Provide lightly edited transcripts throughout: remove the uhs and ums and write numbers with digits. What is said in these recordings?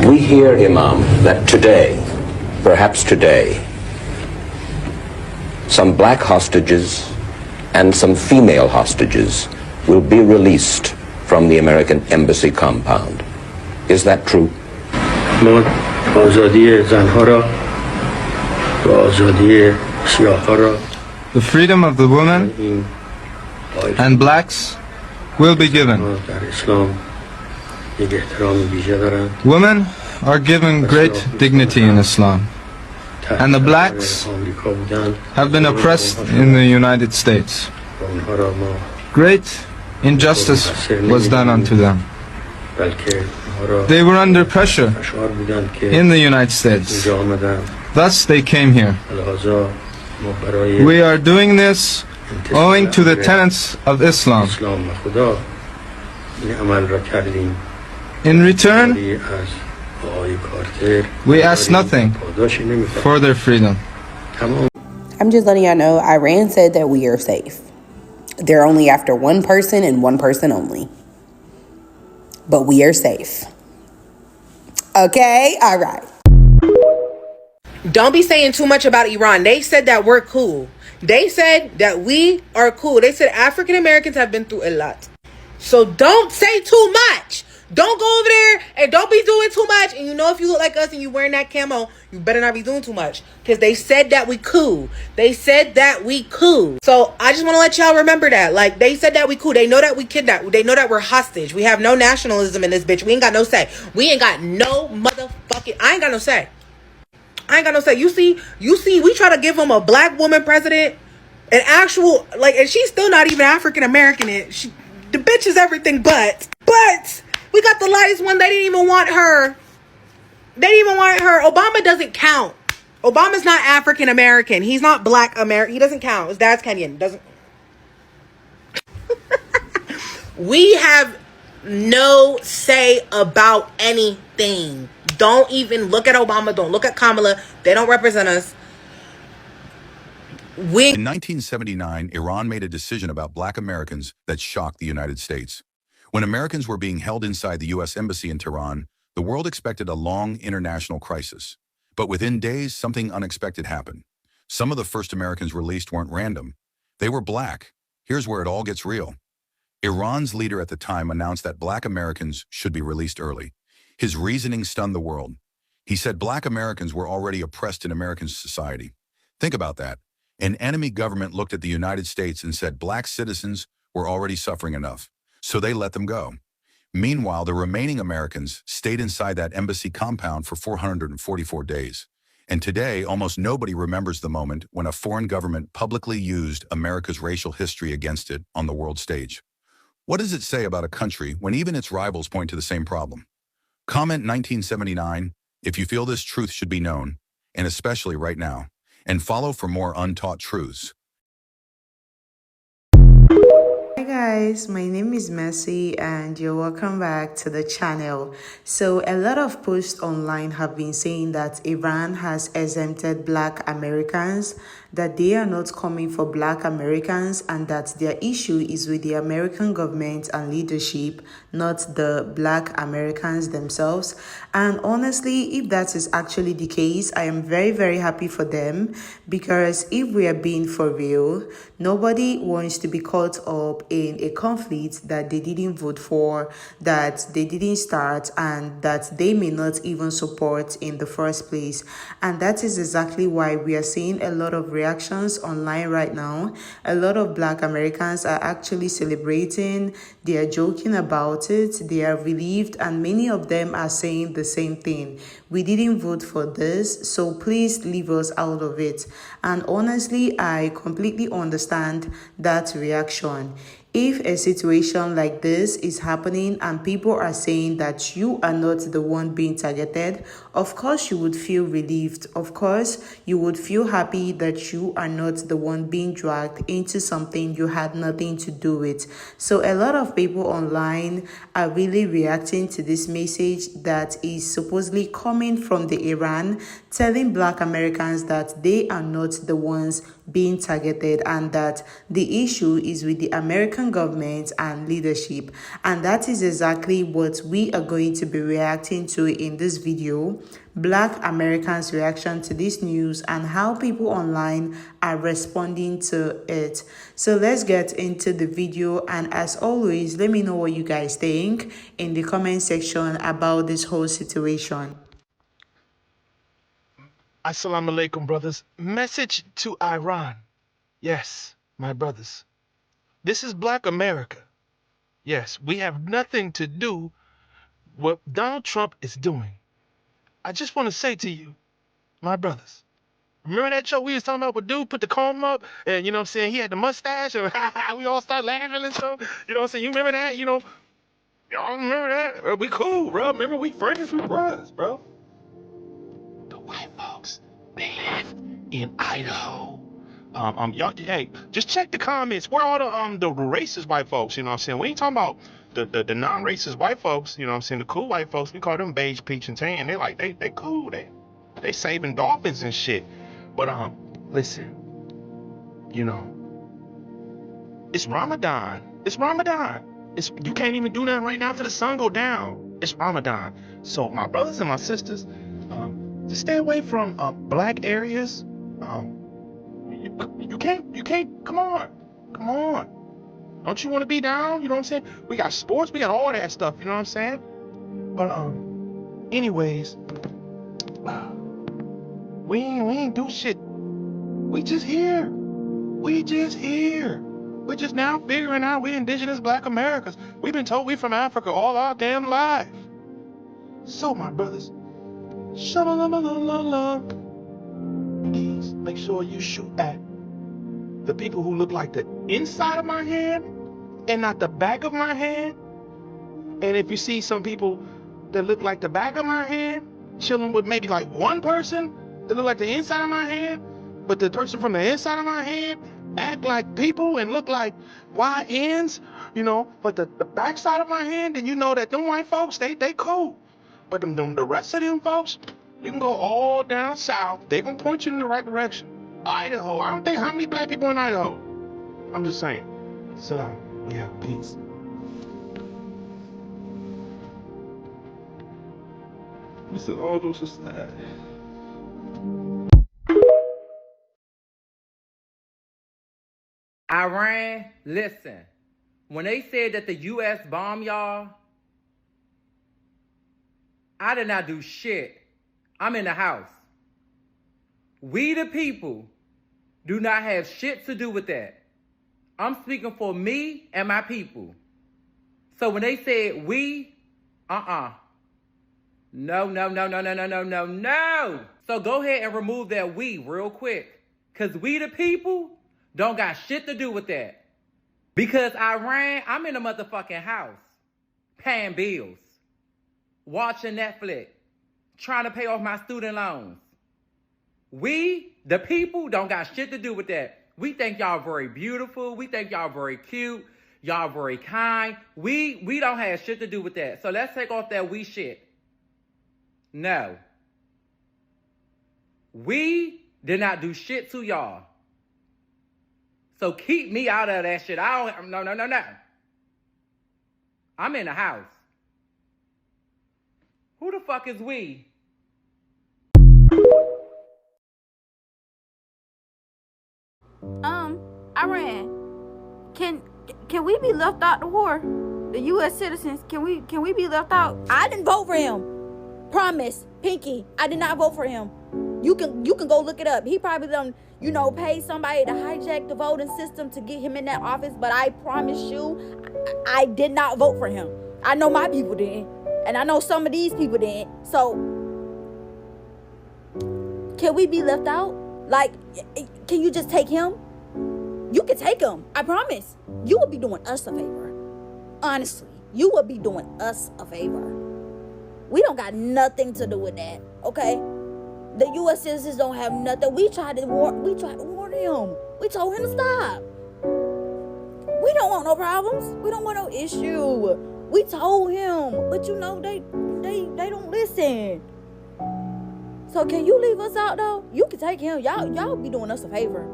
We hear, Imam, that today, perhaps today, some black hostages and some female hostages will be released from the American embassy compound. Is that true? The freedom of the women and blacks will be given. Women are given great dignity in Islam, and the blacks have been oppressed in the United States. Great injustice was done unto them. They were under pressure in the United States. Thus they came here. We are doing this owing to the tenets of Islam. In return, we ask nothing for their freedom. I'm just letting y'all know, Iran said that we are safe. They're only after one person and one person only. But we are safe. Okay? All right. Don't be saying too much about Iran. They said that we're cool. They said that we are cool. They said African Americans have been through a lot. So don't say too much. Don't go over there and don't be doing too much. And you know, if you look like us and you wearing that camo, you better not be doing too much. Because they said that we cool. They said that we cool. So I just want to let y'all remember that. Like, they said that we cool. They know that we kidnapped. They know that we're hostage. We have no nationalism in this bitch. We ain't got no say. We ain't got no motherfucking... I ain't got no say. I ain't got no say. You see, we try to give them a black woman president. An actual... Like, and she's still not even African American. The bitch is everything but... We got the lightest one. They didn't even want her. Obama doesn't count. Obama's not African American. He's not black American. He doesn't count. His dad's Kenyan. Doesn't. We have no say about anything. Don't even look at Obama. Don't look at Kamala. They don't represent us. In 1979, Iran made a decision about black Americans that shocked the United States. When Americans were being held inside the U.S. Embassy in Tehran, the world expected a long international crisis. But within days, something unexpected happened. Some of the first Americans released weren't random. They were black. Here's where it all gets real. Iran's leader at the time announced that black Americans should be released early. His reasoning stunned the world. He said black Americans were already oppressed in American society. Think about that. An enemy government looked at the United States and said black citizens were already suffering enough. So they let them go. Meanwhile, the remaining Americans stayed inside that embassy compound for 444 days. And today, almost nobody remembers the moment when a foreign government publicly used America's racial history against it on the world stage. What does it say about a country when even its rivals point to the same problem? Comment 1979 if you feel this truth should be known, and especially right now. And follow for more untaught truths. Hi guys, my name is Mercy and you're welcome back to the channel. So a lot of posts online have been saying that Iran has exempted black Americans, that they are not coming for black Americans, and that their issue is with the American government and leadership, not the black Americans themselves. And honestly, if that is actually the case, I am very, very happy for them, because if we are being for real, nobody wants to be caught up in a conflict that they didn't vote for, that they didn't start, and that they may not even support in the first place. And that is exactly why we are seeing a lot of reactions online right now. A lot of black Americans are actually celebrating, they are joking about it, they are relieved, and many of them are saying the same thing. We didn't vote for this, so please leave us out of it. And honestly, I completely understand that reaction. If a situation like this is happening and people are saying that you are not the one being targeted, of course you would feel relieved. Of course, you would feel happy that you are not the one being dragged into something you had nothing to do with. So a lot of people online are really reacting to this message that is supposedly coming from the Iran, telling black Americans that they are not the ones being targeted, and that the issue is with the American government and leadership. And that is exactly what we are going to be reacting to in this video. Black Americans' reaction to this news and how people online are responding to it. So let's get into the video, and as always, let me know what you guys think in the comment section about this whole situation. Assalamu alaikum, brothers. Message to Iran. Yes, my brothers. This is Black America. Yes, we have nothing to do what Donald Trump is doing. I just want to say to you, my brothers, remember that show we was talking about where dude put the comb up and, you know what I'm saying, he had the mustache and we all start laughing and stuff? You know what I'm saying? You remember that? You know, y'all remember that? We cool, bro. Remember we friends with brothers, bro. The white folks, they live in Idaho. Y'all, hey, just check the comments. Where are the racist white folks? You know what I'm saying? We ain't talking about the non-racist white folks. You know what I'm saying? The cool white folks, we call them beige, peach, and tan. They like they cool. They saving dolphins and shit. But listen, you know, it's Ramadan. It's Ramadan. You can't even do nothing right now till the sun go down. It's Ramadan. So my brothers and my sisters, just stay away from black areas. You can't, come on. Don't you want to be down? You know what I'm saying? We got sports, we got all that stuff, you know what I'm saying? But, anyways, we ain't do shit. We just here. We're just now figuring out we indigenous Black Americans. We've been told we from Africa all our damn life. So, my brothers, please make sure you shoot at the people who look like the inside of my hand and not the back of my hand. And if you see some people that look like the back of my hand chilling with maybe like one person that look like the inside of my hand, but the person from the inside of my hand act like people and look like YNs, you know, but the back side of my hand, then you know that them white folks, they cool. But the rest of them folks, you can go all down south. They gonna point you in the right direction. Idaho. I don't think how many black people in Idaho. I'm just saying. So, yeah, peace. This is all those aside. Iran, listen. When they said that the U.S. bombed y'all, I did not do shit. I'm in the house. We the people do not have shit to do with that. I'm speaking for me and my people. So when they said we, no. So go ahead and remove that we real quick. Because we the people don't got shit to do with that. Because Iran, I'm in a motherfucking house. Paying bills. Watching Netflix. Trying to pay off my student loans. We, the people, don't got shit to do with that. We think y'all very beautiful. We think y'all very cute. Y'all very kind. We don't have shit to do with that. So let's take off that we shit. No. We did not do shit to y'all. So keep me out of that shit. No. I'm in the house. Who the fuck is we? Iran, can we be left out the war? The U.S. citizens, can we be left out? I didn't vote for him. Promise, Pinky, I did not vote for him. You can go look it up. He probably done, pay somebody to hijack the voting system to get him in that office. But I promise you, I did not vote for him. I know my people didn't, and I know some of these people didn't. So, can we be left out? Like, can you just take him? You can take him. I promise. You will be doing us a favor. Honestly, you will be doing us a favor. We don't got nothing to do with that, okay? The U.S. citizens don't have nothing. We tried to warn him. We told him to stop. We don't want no problems. We don't want no issue. We told him, but they don't listen. So can you leave us out though? You can take him. Y'all be doing us a favor.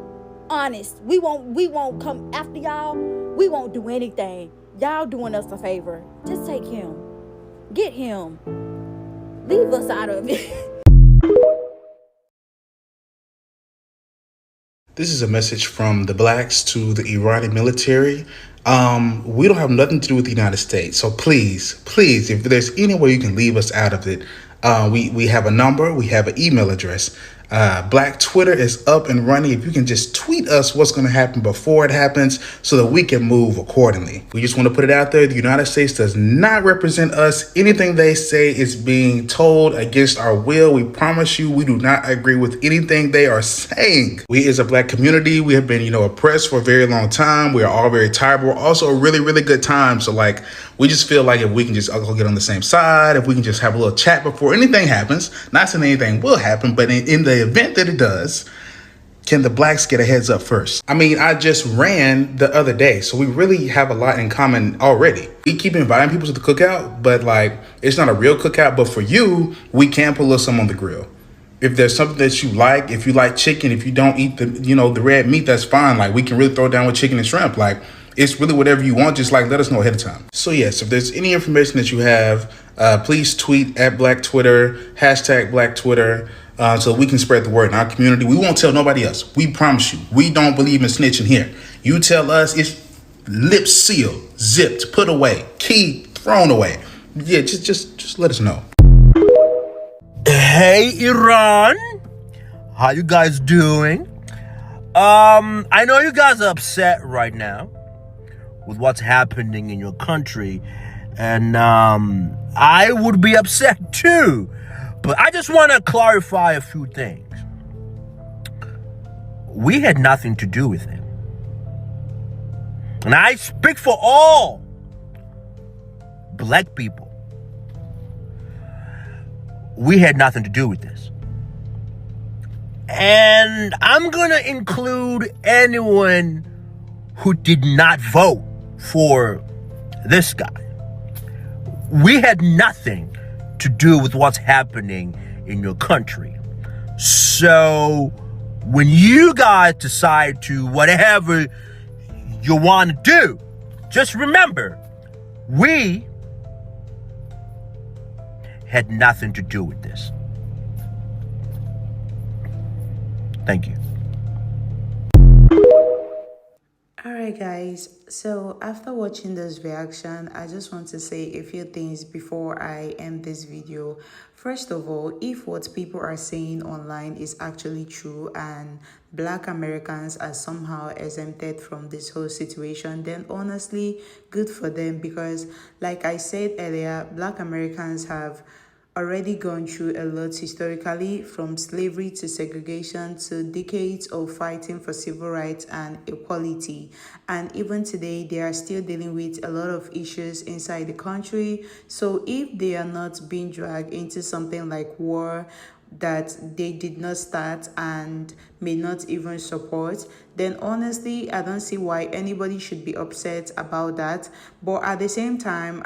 Honest. We won't come after y'all. We won't do anything. Y'all doing us a favor. Just take him. Get him. Leave us out of it. This is a message from the blacks to the Iranian military. We don't have nothing to do with the United States. So please, if there's any way you can leave us out of it, we have a number, we have an email address. Black Twitter is up and running. If you can just tweet us what's going to happen before it happens so that we can move accordingly. We just want to put it out there. The United States does not represent us. Anything they say is being told against our will. We promise you we do not agree with anything they are saying. We as a black community, we have been, oppressed for a very long time. We are all very tired, but we're also a really, really good time. So we just feel like if we can just all get on the same side, if we can just have a little chat before anything happens, not saying anything will happen, but in the event that it does, can the blacks get a heads up first? I mean, I just ran the other day, so we really have a lot in common already. We keep inviting people to the cookout, but it's not a real cookout, but for you, we can put a little something on the grill. If there's something that you like, if you like chicken, if you don't eat the red meat, that's fine. We can really throw down with chicken and shrimp. It's really whatever you want. Just let us know ahead of time. So yes, if there's any information that you have, please tweet at Black Twitter, #Black Twitter, so we can spread the word in our community. We won't tell nobody else. We promise you. We don't believe in snitching here. You tell us, it's lips sealed, zipped, put away, key thrown away. Yeah, just let us know. Hey Iran, how you guys doing? I know you guys are upset right now with what's happening in your country, and I would be upset too, but I just want to clarify a few things. We had nothing to do with it, and I speak for all black people. We had nothing to do with this. And I'm going to include anyone who did not vote for this guy. We had nothing to do with what's happening in your country. So when you guys decide to whatever you want to do, just remember, we had nothing to do with this. Thank you. Alright guys, so after watching this reaction, I just want to say a few things before I end this video. First of all, if what people are saying online is actually true and Black Americans are somehow exempted from this whole situation, then honestly, good for them, because like I said earlier, Black Americans have already gone through a lot historically, from slavery to segregation to decades of fighting for civil rights and equality. And even today, they are still dealing with a lot of issues inside the country. So if they are not being dragged into something like war that they did not start and may not even support, then honestly, I don't see why anybody should be upset about that. But at the same time,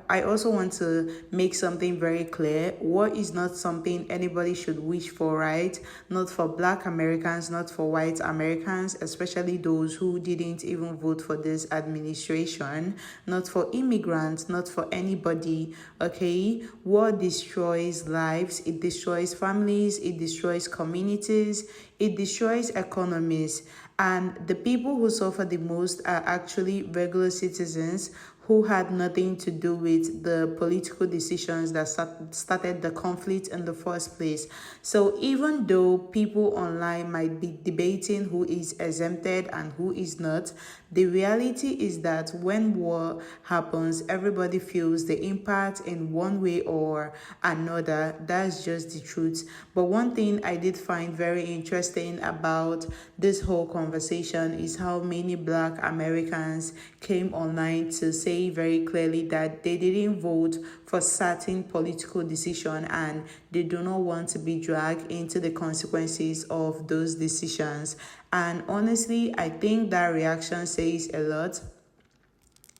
I also want to make something very clear. War is not something anybody should wish for, right? Not for Black Americans, not for white Americans, especially those who didn't even vote for this administration, not for immigrants, not for anybody, okay? War destroys lives, it destroys families, it destroys communities, it destroys economies, and the people who suffer the most are actually regular citizens who had nothing to do with the political decisions that started the conflict in the first place. So even though people online might be debating who is exempted and who is not, the reality is that when war happens, everybody feels the impact in one way or another. That's just the truth. But one thing I did find very interesting about this whole conversation is how many Black Americans came online to say very clearly that they didn't vote for certain political decision and they do not want to be dragged into the consequences of those decisions. And honestly, I think that reaction says a lot.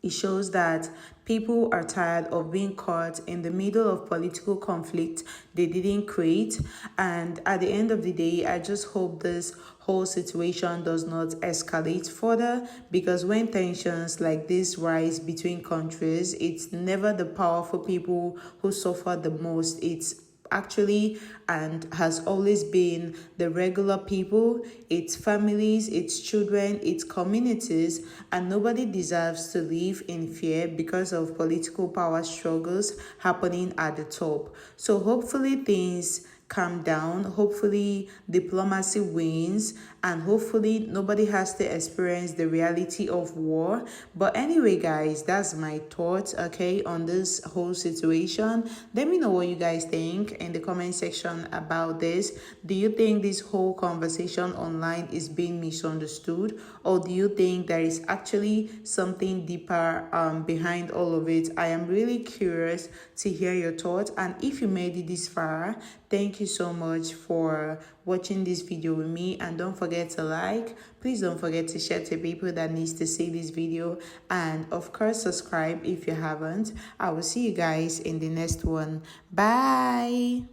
It shows that People are tired of being caught in the middle of political conflict they didn't create. And at the end of the day, I just hope this whole situation does not escalate further, because when tensions like this rise between countries, it's never the powerful people who suffer the most. It's actually and has always been the regular people, its families, its children, its communities, and nobody deserves to live in fear because of political power struggles happening at the top. So hopefully things calm down, hopefully diplomacy wins, and hopefully nobody has to experience the reality of war. But anyway, guys, that's my thoughts, okay, on this whole situation. Let me know what you guys think in the comment section about this. Do you think this whole conversation online is being misunderstood, or do you think there is actually something deeper behind all of it? I am really curious to hear your thoughts, and if you made it this far, thank you so much for watching this video with me. And don't forget to like, please don't forget to share to people that needs to see this video, and of course subscribe if you haven't. I will see you guys in the next one. Bye.